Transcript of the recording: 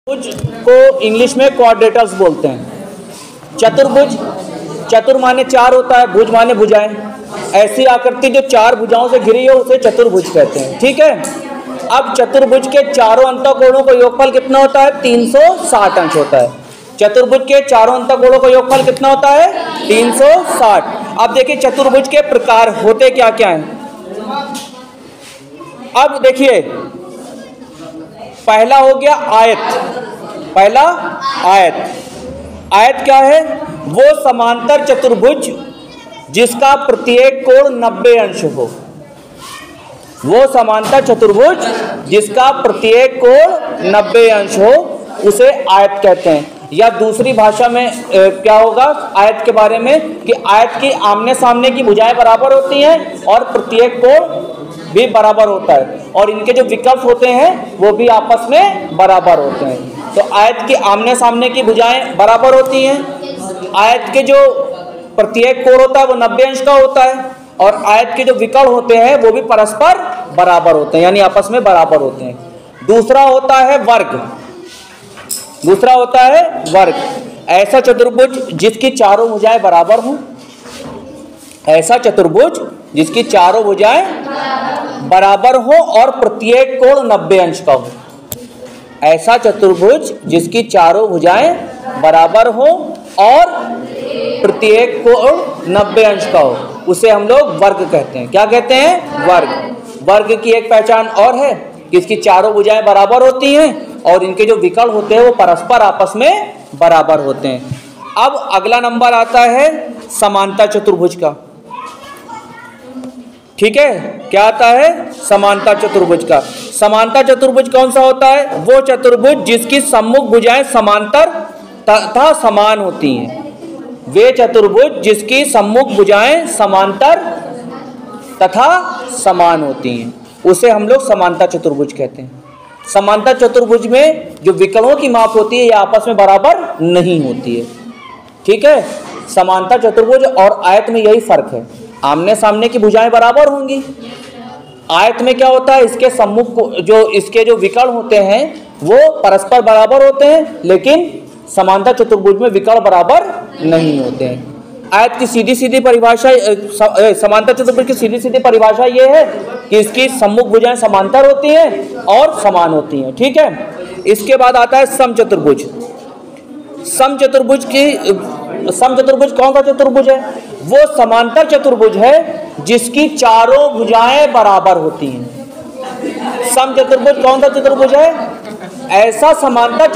चतुर्भुज को इंग्लिश में क्वाड्रेटर्स बोलते हैं। चतुर्भुज, चतुर माने चार होता है, भुज माने भुजाएं। ऐसी आकृति जो चार भुजाओं से घिरी है उसे चतुर्भुज कहते हैं। ठीक है। अब चतुर्भुज के चारों अंतःकोणों का योगफल कितना होता है? 360 अंश होता है। चतुर्भुज के चारों अंतःकोणों का योगफल कितना होता है? 360। अब देखिए चतुर्भुज के प्रकार होते क्या क्या हैं। अब देखिए पहला हो गया आयत। पहला आयत। आयत क्या है? वो समांतर चतुर्भुज जिसका प्रत्येक कोण 90 अंश हो। वो समांतर चतुर्भुज जिसका प्रत्येक कोण 90 अंश हो उसे आयत कहते हैं। या दूसरी भाषा में क्या होगा आयत के बारे में कि आयत की आमने सामने की भुजाएं बराबर होती हैं और प्रत्येक कोण भी बराबर होता है और इनके जो विकल्प होते हैं वो भी आपस में बराबर होते हैं। तो आयत की आमने सामने की भुजाएं बराबर होती हैं। आयत के जो प्रत्येक कोण होता है वो 90 अंश का होता है और आयत के जो विकर्ण होते हैं वो भी परस्पर बराबर होते हैं, यानी आपस में बराबर होते हैं। दूसरा होता है वर्ग। दूसरा होता है वर्ग। ऐसा चतुर्भुज जिसकी चारों भुजाएं बराबर हों। ऐसा चतुर्भुज जिसकी चारों भुजाएं बराबर हो और प्रत्येक कोण 90 अंश का हो। ऐसा चतुर्भुज जिसकी चारों भुजाएं बराबर हो और प्रत्येक कोण 90 अंश का हो उसे हम लोग वर्ग कहते हैं। क्या कहते हैं? वर्ग। वर्ग की एक पहचान और है कि इसकी चारों भुजाएं बराबर होती हैं और इनके जो विकर्ण होते हैं वो परस्पर आपस में बराबर होते हैं। अब अगला नंबर आता है समांतर चतुर्भुज का। ठीक है, क्या आता है? समांतर चतुर्भुज का। समांतर चतुर्भुज कौन सा होता है? वो चतुर्भुज जिसकी सम्मुख भुजाएं समांतर तथा समान होती हैं। वे चतुर्भुज जिसकी सम्मुख भुजाएं समांतर तथा समान होती हैं उसे हम लोग समांतर चतुर्भुज कहते हैं। समांतर चतुर्भुज में जो विकर्णों की माप होती है ये आपस में बराबर नहीं होती है। ठीक है। समांतर चतुर्भुज और आयत में यही फर्क है, आमने सामने की भुजाएं बराबर होंगी। आयत में क्या होता है? इसके सम्मुख इसके जो विकर्ण होते हैं वो परस्पर बराबर होते हैं, लेकिन समांतर चतुर्भुज में विकर्ण बराबर नहीं होते हैं। आयत की सीधी सीधी परिभाषा, समांतर चतुर्भुज की सीधी सीधी परिभाषा ये है कि इसकी सम्मुख भुजाएं समांतर होती हैं और समान होती हैं। ठीक है। इसके बाद आता है समचतुर्भुज। समचतुर्भुज कौन सा चतुर्भुज है? वो समांतर चतुर्भुज है जिसकी चारों भुजाएं बराबर होती हैं। समचतुर्भुज कौन सा चतुर्भुज है? ऐसा समांतर